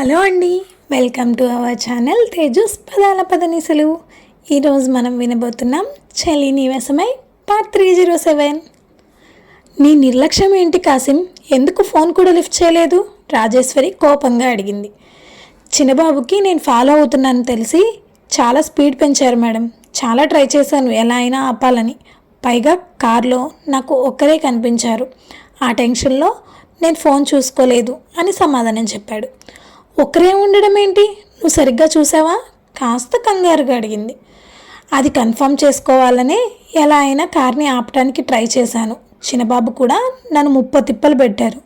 Hello అండి, welcome to our channel Tejas పదాల పదనిసలు. ఈరోజు మనం వినబోతున్నాం చలి నివాసమై పార్ట్ 307. నీ నిర్లక్ష్యం ఏంటి కాసిం? ఎందుకు ఫోన్ కూడా లిఫ్ట్ చేయలేదు? రాజేశ్వరి కోపంగా అడిగింది. చిన్నబాబుకి నేను ఫాలో అవుతున్నాను తెలిసి చాలా స్పీడ్ పెంచారు మేడం. చాలా ట్రై చేశాను ఎలా అయినా ఆపాలని. పైగా కార్లో నాకు ఒక్కరే కనిపించారు. ఆ టెన్షన్లో నేను ఫోన్ చూసుకోలేదు అని సమాధానం చెప్పాడు. ఒక్కరే ఉండడం ఏంటి? నువ్వు సరిగ్గా చూసావా? కాస్త కంగారుగా అడిగింది. అది కన్ఫర్మ్ చేసుకోవాలనే ఎలా అయినా కార్ని ఆపడానికి ట్రై చేశాను. చిన్నబాబు కూడా నన్ను 30 తిప్పలు పెట్టారు.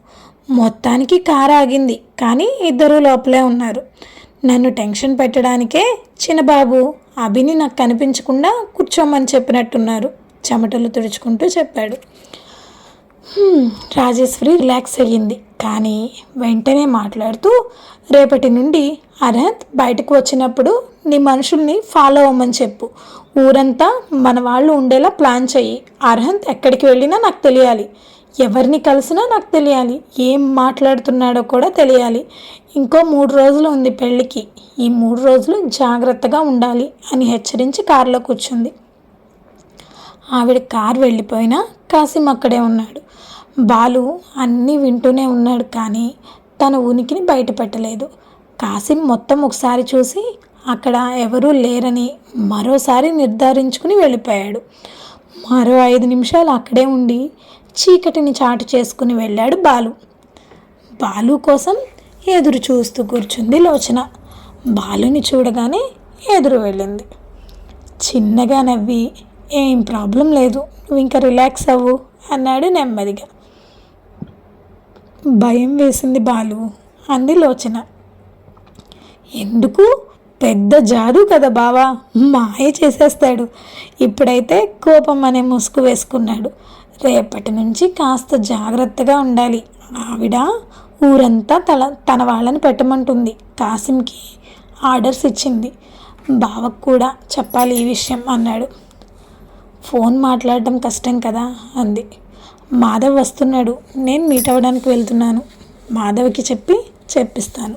మొత్తానికి కారు ఆగింది, కానీ ఇద్దరూ లోపలే ఉన్నారు. నన్ను టెన్షన్ పెట్టడానికే చిన్నబాబు అభిని నాకు కనిపించకుండా కూర్చోమని చెప్పినట్టున్నారు. చెమటలు తుడుచుకుంటూ చెప్పాడు. రాజేశ్వరి రిలాక్స్ అయ్యింది, కానీ వెంటనే మాట్లాడుతూ, రేపటి నుండి అర్హత్ బయటకు వచ్చినప్పుడు నీ మనుషుల్ని ఫాలో అవ్వమని చెప్పు. ఊరంతా మన వాళ్ళు ఉండేలా ప్లాన్ చెయ్యి. అర్హత్ ఎక్కడికి వెళ్ళినా నాకు తెలియాలి. ఎవరిని కలిసినా నాకు తెలియాలి. ఏం మాట్లాడుతున్నాడో కూడా తెలియాలి. ఇంకో 3 రోజులు ఉంది పెళ్ళికి. ఈ 3 రోజులు జాగ్రత్తగా ఉండాలి అని హెచ్చరించి కారులో కూర్చుంది. ఆవిడ కారు వెళ్ళిపోయినా కాసిం అక్కడే ఉన్నాడు. బాలు అన్నీ వింటూనే ఉన్నాడు, కానీ తన ఉనికిని బయటపెట్టలేదు. కాసిం మొత్తం ఒకసారి చూసి అక్కడ ఎవరూ లేరని మరోసారి నిర్ధారించుకుని వెళ్ళిపోయాడు. మరో 5 నిమిషాలు అక్కడే ఉండి చీకటిని చాటు చేసుకుని వెళ్ళాడు బాలు. బాలు కోసం ఎదురు చూస్తూ కూర్చుంది లోచన. బాలుని చూడగానే ఎదురు వెళ్ళింది. చిన్నగా నవ్వి, ఏం ప్రాబ్లం లేదు, నువ్వు ఇంకా రిలాక్స్ అవ్వు అన్నాడు నెమ్మదిగా. భయం వేసింది బాలు, అంది లోచన. ఎందుకు? పెద్ద జాదు కదా బావా, మాయ చేసేస్తాడు. ఇప్పుడైతే కోపం అనే ముసుగు వేసుకున్నాడు. రేపటి నుంచి కాస్త జాగ్రత్తగా ఉండాలి. ఆవిడ ఊరంతా తన వాళ్ళని పెట్టమంటుంది. కాసింకి ఆర్డర్స్ ఇచ్చింది. బావకు కూడా చెప్పాలి ఈ విషయం అన్నాడు. ఫోన్ మాట్లాడడం కష్టం కదా అంది. మాధవ్ వస్తున్నాడు, నేను మీట్ అవ్వడానికి వెళ్తున్నాను. మాధవ్కి చెప్పిస్తాను.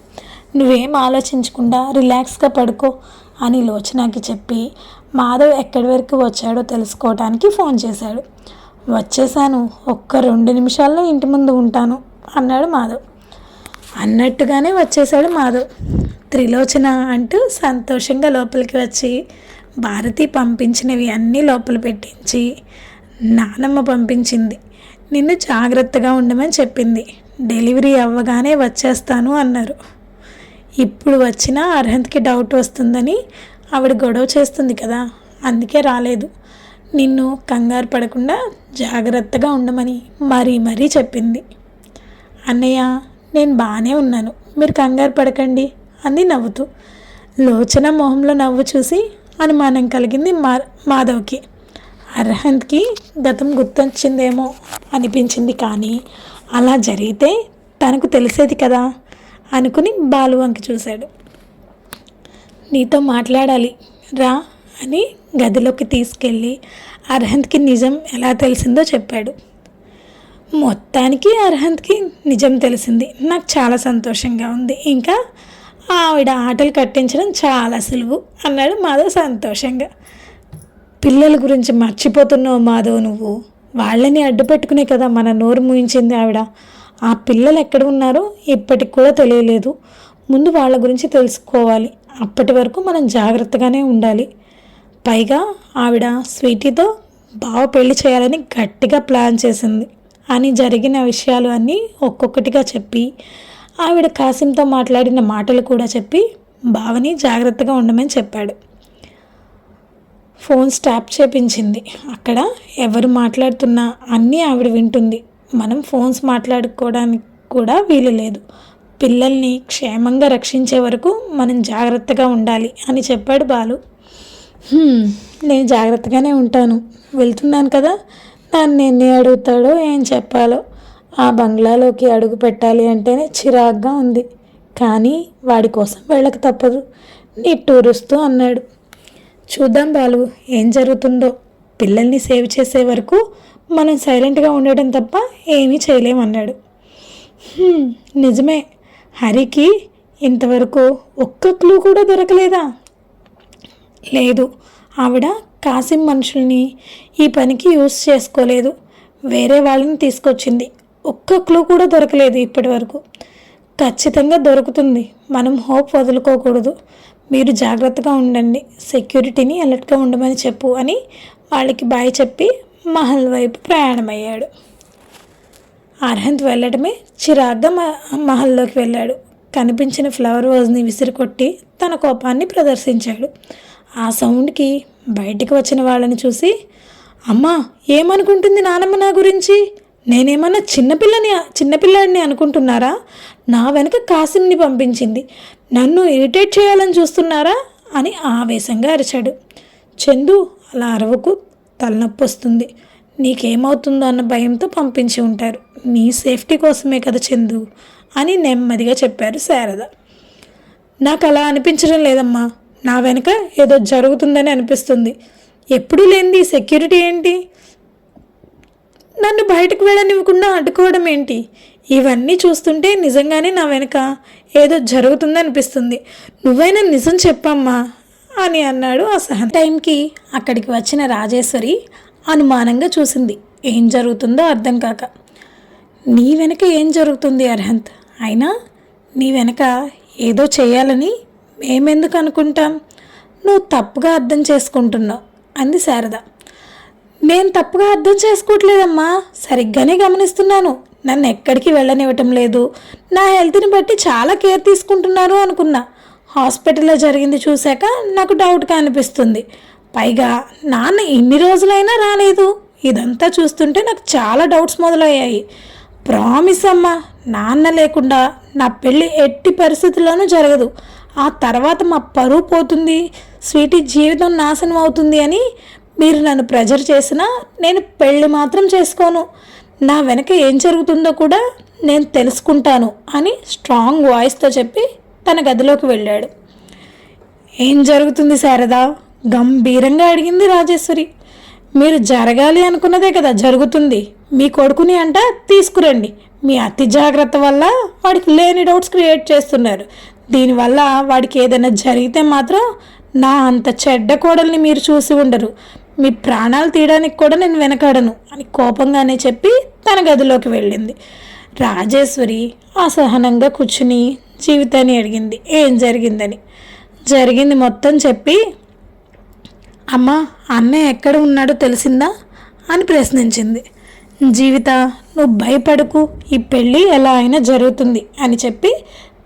నువ్వేం ఆలోచించకుండా రిలాక్స్గా పడుకో అని లోచనకి చెప్పి మాధవ్ ఎక్కడి వరకు వచ్చాడో తెలుసుకోవడానికి ఫోన్ చేశాడు. వచ్చేసాను, ఒక్క 2 నిమిషాల్లో ఇంటి ముందు ఉంటాను అన్నాడు మాధవ్. అన్నట్టుగానే వచ్చేశాడు మాధవ్. త్రిలోచన అంటూ సంతోషంగా లోపలికి వచ్చి భారతి పంపించినవి అన్నీ లోపల పెట్టించి, నానమ్మ పంపించింది, నిన్ను జాగ్రత్తగా ఉండమని చెప్పింది. డెలివరీ అవ్వగానే వచ్చేస్తాను అన్నారు. ఇప్పుడు వచ్చినా అర్హంత్కి డౌట్ వస్తుందని ఆవిడ గొడవ చేస్తుంది కదా, అందుకే రాలేదు. నిన్ను కంగారు పడకుండా జాగ్రత్తగా ఉండమని మరీ చెప్పింది. అన్నయ్య, నేను బాగానే ఉన్నాను, మీరు కంగారు పడకండి అంది నవ్వుతూ. లోచన మొహంలో నవ్వు చూసి అనుమానం కలిగింది మాధవ్కి. అర్హంత్కి గతం గుర్తొచ్చిందేమో అనిపించింది, కానీ అలా జరిగితే తనకు తెలిసేది కదా అనుకుని బాలు వంక చూశాడు. నీతో మాట్లాడాలి రా అని గదిలోకి తీసుకెళ్ళి అర్హంత్కి నిజం ఎలా తెలిసిందో చెప్పాడు. మొత్తానికి అర్హంత్కి నిజం తెలిసింది. నాకు చాలా సంతోషంగా ఉంది. ఇంకా ఆవిడ ఆటలు కట్టించడం చాలా సులువు అన్నాడు మాధవ్ సంతోషంగా. పిల్లల గురించి మర్చిపోతున్నావు మాధవ్ నువ్వు. వాళ్ళని అడ్డుపెట్టుకునే కదా మన నోరు మూయించింది ఆవిడ. ఆ పిల్లలు ఎక్కడ ఉన్నారో ఇప్పటికి కూడా తెలియలేదు. ముందు వాళ్ళ గురించి తెలుసుకోవాలి. అప్పటి వరకు మనం జాగ్రత్తగానే ఉండాలి. పైగా ఆవిడ స్వీటీతో బావ పెళ్లి చేయాలని గట్టిగా ప్లాన్ చేసింది అని జరిగిన విషయాలు అన్నీ ఒక్కొక్కటిగా చెప్పి, ఆవిడ కాసింతో మాట్లాడిన మాటలు కూడా చెప్పి బావని జాగ్రత్తగా ఉండమని చెప్పాడు. ఫోన్ స్టాప్ చేపించింది. అక్కడ ఎవరు మాట్లాడుతున్నా అన్నీ ఆవిడ వింటుంది. మనం ఫోన్స్ మాట్లాడుకోవడానికి కూడా వీలు లేదు. పిల్లల్ని క్షేమంగా రక్షించే వరకు మనం జాగ్రత్తగా ఉండాలి అని చెప్పాడు బాలు. నేను జాగ్రత్తగానే ఉంటాను, వెళ్తున్నాను కదా. నన్ను ఎన్ని అడుగుతాడో ఏం చెప్పాలో. ఆ బంగ్లాలోకి అడుగు పెట్టాలి అంటేనే చిరాగ్గా ఉంది, కానీ వాడి కోసం వెళ్ళక తప్పదు నిట్టూరుస్తూ అన్నాడు. చూద్దాం బాలు, ఏం జరుగుతుందో. పిల్లల్ని సేవ్ చేసే వరకు మనం సైలెంట్గా ఉండడం తప్ప ఏమీ చేయలేమన్నాడు. నిజమే, హరికి ఇంతవరకు ఒక్క క్లూ కూడా దొరకలేదా? లేదు, ఆవిడ కాసిం మనుషుల్ని ఈ పనికి యూజ్ చేసుకోలేదు, వేరే వాళ్ళని తీసుకొచ్చింది. ఒక్క క్లూ కూడా దొరకలేదు ఇప్పటి వరకు. ఖచ్చితంగా దొరుకుతుంది, మనం హోప్ వదులుకోకూడదు. మీరు జాగ్రత్తగా ఉండండి, సెక్యూరిటీని అలర్ట్గా ఉండమని చెప్పు అని వాళ్ళకి బాయ్ చెప్పి మహల్ వైపు ప్రయాణమయ్యాడు. అర్హంత్ వెళ్ళడమే చిరాగ్గా మహల్లోకి వెళ్ళాడు. కనిపించిన ఫ్లవర్ వాజ్ని విసిరికొట్టి తన కోపాన్ని ప్రదర్శించాడు. ఆ సౌండ్కి బయటికి వచ్చిన వాళ్ళని చూసి, అమ్మా, ఏమనుకుంటుంది నానమ్మ నా గురించి? నేనేమన్నా చిన్నపిల్లాడిని అనుకుంటున్నారా? నా వెనక కాసిమ్ని పంపించింది, నన్ను ఇరిటేట్ చేయాలని చూస్తున్నారా అని ఆవేశంగా అరిచాడు. చందు, అలా అరవకు, తలనొప్పి వస్తుంది. నీకేమవుతుందో అన్న భయంతో పంపించి ఉంటారు. నీ సేఫ్టీ కోసమే కదా చందు అని నెమ్మదిగా చెప్పారు శారద. నాకు అలా అనిపించడం లేదమ్మా, నా వెనక ఏదో జరుగుతుందని అనిపిస్తుంది. ఎప్పుడూ లేనిది సెక్యూరిటీ ఏంటి? నన్ను బయటకు వెళ్ళనివ్వకుండా అడ్డుకోవడం ఏంటి? ఇవన్నీ చూస్తుంటే నిజంగానే నా వెనక ఏదో జరుగుతుంది అనిపిస్తుంది. నువ్వైనా నిజం చెప్పమ్మా అని అన్నాడు అసహనం. టైంకి అక్కడికి వచ్చిన రాజేశ్వరి అనుమానంగా చూసింది, ఏం జరుగుతుందో అర్థం కాక. నీ వెనక ఏం జరుగుతుంది అర్హంత్? అయినా నీ వెనక ఏదో చేయాలని మేమెందుకు అనుకుంటాం? నువ్వు తప్పుగా అర్థం చేసుకుంటున్నావు అంది శారద. నేను తప్పుగా అర్థం చేసుకోవట్లేదమ్మా, సరిగ్గానే గమనిస్తున్నాను. నన్ను ఎక్కడికి వెళ్ళనివ్వటం లేదు, నా హెల్త్ని బట్టి చాలా కేర్ తీసుకుంటున్నారు అనుకున్నా. హాస్పిటల్లో జరిగింది చూశాక నాకు డౌట్గా అనిపిస్తుంది. పైగా నాన్న ఇన్ని రోజులైనా రాలేదు. ఇదంతా చూస్తుంటే నాకు చాలా డౌట్స్ మొదలయ్యాయి. ప్రామిస్ అమ్మా, నాన్న లేకుండా నా పెళ్ళి ఎట్టి పరిస్థితుల్లోనూ జరగదు. ఆ తర్వాత మా పరువు పోతుంది, స్వీటీ జీవితం నాశనం అవుతుంది అని మీరు నన్ను ప్రెజర్ చేసినా నేను పెళ్ళి మాత్రం చేసుకోను. నా వెనక ఏం జరుగుతుందో కూడా నేను తెలుసుకుంటాను అని స్ట్రాంగ్ వాయిస్తో చెప్పి తన గదిలోకి వెళ్ళాడు. ఏం జరుగుతుంది శారదా? గంభీరంగా అడిగింది రాజేశ్వరి. మీరు జరగాలి అనుకున్నదే కదా జరుగుతుంది. మీ కొడుకుని అంట తీసుకురండి. మీ అతి జాగ్రత్త వల్ల వాడికి లేని డౌట్స్ క్రియేట్ చేస్తున్నారు. దీనివల్ల వాడికి ఏదైనా జరిగితే మాత్రం నా అంత చెడ్డ కోడల్ని మీరు చూసి ఉండరు. మీ ప్రాణాలు తీయడానికి కూడా నేను వెనకాడను అని కోపంగానే చెప్పి తన గదిలోకి వెళ్ళింది. రాజేశ్వరి అసహనంగా కూర్చుని జీవితాన్ని అడిగింది ఏం జరిగిందని. జరిగింది మొత్తం చెప్పి, అమ్మ, అన్నయ్య ఎక్కడ ఉన్నాడో తెలిసిందా అని ప్రశ్నించింది. జీవిత, నువ్వు భయపడకు, ఈ పెళ్ళి ఎలా అయినా జరుగుతుంది అని చెప్పి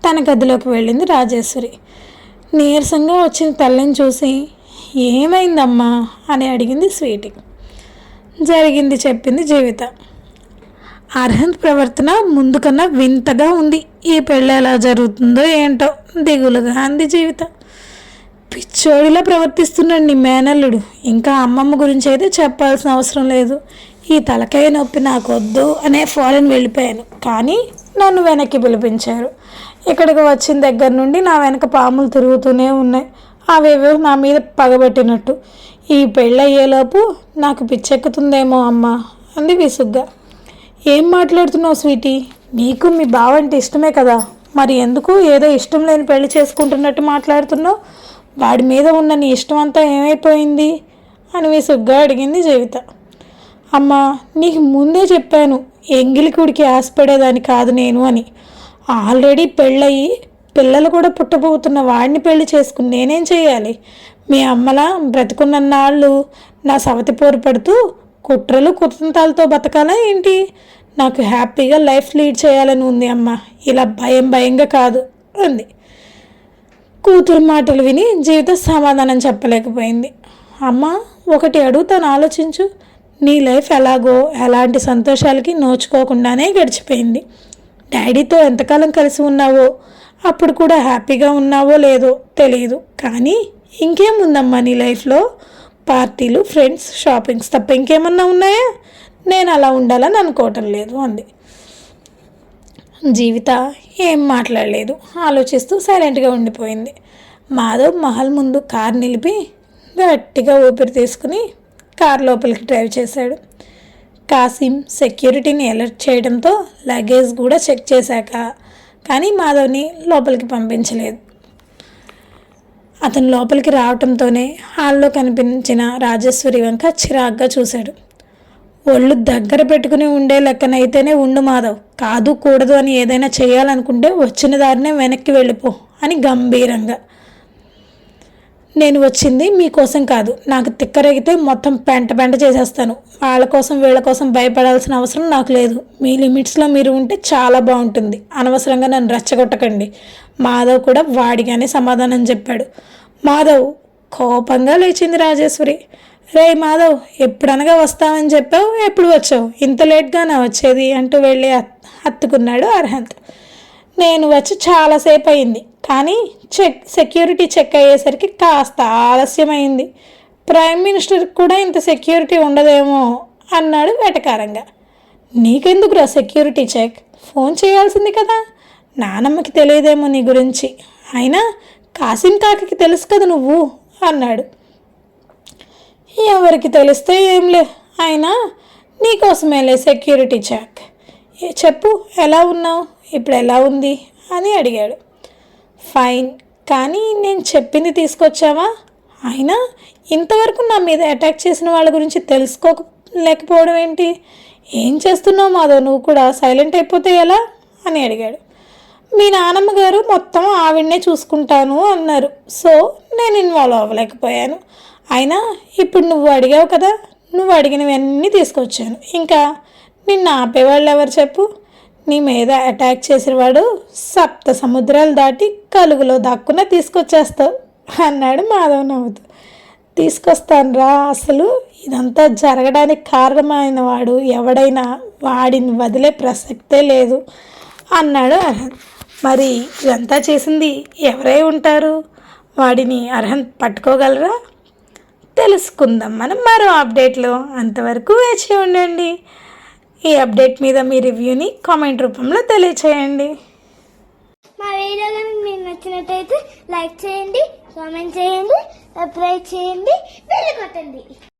తన గదిలోకి వెళ్ళింది రాజేశ్వరి. నీరసంగా వచ్చిన తల్లిని చూసి, ఏమైందమ్మా అని అడిగింది స్వీటీ. జరిగింది చెప్పింది జీవిత. అర్హంత్ ప్రవర్తన ముందు కన్నా వింతగా ఉంది. ఈ పెళ్ళి ఎలా జరుగుతుందో ఏంటో దిగులుగా అంది జీవిత. పిచ్చోడిలా ప్రవర్తిస్తున్నాడు నీ మేనల్లుడు. ఇంకా అమ్మమ్మ గురించి అయితే చెప్పాల్సిన అవసరం లేదు. ఈ తలకాయ నొప్పి నాకొద్దు అనే ఫారెన్ వెళ్ళిపోయాను, కానీ నన్ను వెనక్కి పిలిపించారు. ఇక్కడికి వచ్చిన దగ్గర నుండి నా వెనక పాములు తిరుగుతూనే ఉన్నాయి, అవేవో నా మీద పగబెట్టినట్టు. ఈ పెళ్ళయ్యేలోపు నాకు పిచ్చెక్కుతుందేమో అమ్మా అంది విసుగ్గా. ఏం మాట్లాడుతున్నావు స్వీటీ? నీకు మీ బావ అంటే ఇష్టమే కదా, మరి ఎందుకు ఏదో ఇష్టం లేని పెళ్లి చేసుకుంటున్నట్టు మాట్లాడుతున్నావు? వాడి మీద ఉన్న నీ ఇష్టం అంతా ఏమైపోయింది అని విసుగ్గా అడిగింది జీవిత. అమ్మా, నీకు ముందే చెప్పాను ఎంగిలికుడికి ఆశపడేదాన్ని కాదు నేను అని. ఆల్రెడీ పెళ్ళయి పిల్లలు కూడా పుట్టబోతున్న వాడిని పెళ్లి చేసుకుని నేనేం చేయాలి? మీ అమ్మలా బ్రతుకున్నన్నాళ్ళు నా సవతి పోరు పడుతూ కుట్రలు కుతంతాలతో బతకాలా ఏంటి? నాకు హ్యాపీగా లైఫ్ లీడ్ చేయాలని ఉంది అమ్మ, ఇలా భయంగా కాదు అంది. కూతురు మాటలు విని జీవిత సమాధానం చెప్పలేకపోయింది. అమ్మ, ఒకటి అడుగుతాను, ఆలోచించు. నీ లైఫ్ ఎలాగో ఎలాంటి సంతోషాలకి నోచుకోకుండానే గడిచిపోయింది. డాడీతో ఎంతకాలం కలిసి ఉన్నావో, అప్పుడు కూడా హ్యాపీగా ఉన్నావో లేదో తెలియదు, కానీ ఇంకేముందమ్మా నీ లైఫ్లో? పార్టీలు, ఫ్రెండ్స్, షాపింగ్స్ తప్ప ఇంకేమన్నా ఉన్నాయా? నేను అలా ఉండాలని అనుకోవటం లేదు అంది. జీవిత ఏం మాట్లాడలేదు, ఆలోచిస్తూ సైలెంట్గా ఉండిపోయింది. మాధవ్ మహల్ ముందు కార్ నిలిపి గట్టిగా ఊపిరి తీసుకుని కార్ లోపలికి డ్రైవ్ చేశాడు. కాసిం సెక్యూరిటీని అలర్ట్ చేయడంతో లగేజ్ కూడా చెక్ చేశాక కానీ మాధవ్ని లోపలికి పంపించలేదు. అతను లోపలికి రావటంతోనే హాల్లో కనిపించిన రాజేశ్వరి వంక చిరాగ్గా చూశాడు. ఒళ్ళు దగ్గర పెట్టుకుని ఉండే లెక్కనైతేనే ఉండు మాధవ్, కాదు కూడదు అని ఏదైనా చేయాలనుకుంటే వచ్చిన దారినే వెనక్కి వెళ్ళిపో అని గంభీరంగా. నేను వచ్చింది మీకోసం కాదు, నాకు తిక్కరేగితే మొత్తం పెంట చేసేస్తాను. వాళ్ళ కోసం వీళ్ళ కోసం భయపడాల్సిన అవసరం నాకు లేదు. మీ లిమిట్స్లో మీరు ఉంటే చాలా బాగుంటుంది. అనవసరంగా నన్ను రెచ్చగొట్టకండి. మాధవ్ కూడా వాడిగానే సమాధానం చెప్పాడు. మాధవ్ కోపంగా లేచింది రాజేశ్వరి. రే మాధవ్, ఎప్పుడనగా వస్తామని చెప్పావు, ఎప్పుడు వచ్చావు? ఇంత లేట్గానా వచ్చేది అంటూ వెళ్ళి హత్తుకున్నాడు అర్హంత్. నేను వచ్చి చాలాసేపు అయింది, కానీ సెక్యూరిటీ చెక్ అయ్యేసరికి కాస్త ఆలస్యమైంది. ప్రైమ్ మినిస్టర్ కూడా ఇంత సెక్యూరిటీ ఉండదేమో అన్నాడు వెటకారంగా. నీకెందుకురా సెక్యూరిటీ చెక్? ఫోన్ చేయాల్సింది కదా. నానమ్మకి తెలియదేమో నీ గురించి. అయినా కాసిం కాకి తెలుసు కదా నువ్వు అన్నాడు. ఎవరికి తెలిస్తే ఏంలే, అయినా నీకోసమేలే సెక్యూరిటీ చెక్. చెప్పు, ఎలా ఉన్నావు? ఇప్పుడు ఎలా ఉంది అని అడిగాడు. ఫైన్, కానీ నేను చెప్పింది తీసుకొచ్చావా? అయినా ఇంతవరకు నా మీద అటాక్ చేసిన వాళ్ళ గురించి తెలుసుకోలేకపోవడం ఏంటి? ఏం చేస్తున్నావు మాధవ్? నువ్వు కూడా సైలెంట్ అయిపోతే ఎలా అని అడిగాడు. మీ నాన్నమ్మ గారు మొత్తం ఆవిడనే చూసుకుంటాను అన్నారు, సో నేను ఇన్వాల్వ్ అవ్వలేకపోయాను. అయినా ఇప్పుడు నువ్వు అడిగావు కదా, నువ్వు అడిగినవన్నీ తీసుకొచ్చాను. ఇంకా నిన్ను ఆపేవాళ్ళు ఎవరు చెప్పు? నీ మీద అటాక్ చేసేవాడు సప్త సముద్రాలు దాటి కలుగులో దాక్కున్నా తీసుకొచ్చేస్తావు అన్నాడు మాధవ్ నవ్వుతూ. తీసుకొస్తానురా, అసలు ఇదంతా జరగడానికి కారణమైన వాడు ఎవడైనా వాడిని వదిలే ప్రసక్తే లేదు అన్నాడు అర్హంత్. మరి ఇదంతా చేసింది ఎవరై ఉంటారు? వాడిని అర్హంత్ పట్టుకోగలరా? తెలుసుకుందాం మనం మరో అప్డేట్లో. అంతవరకు వేచి ఉండండి. ఈ అప్డేట్ మీద మీ రివ్యూని కామెంట్ రూపంలో తెలియచేయండి. మా వీడియో కనుక మీకు నచ్చినట్టయితే లైక్ చేయండి, కామెంట్ చేయండి, సబ్స్క్రైబ్ చేయండి, బెల్ కొట్టండి.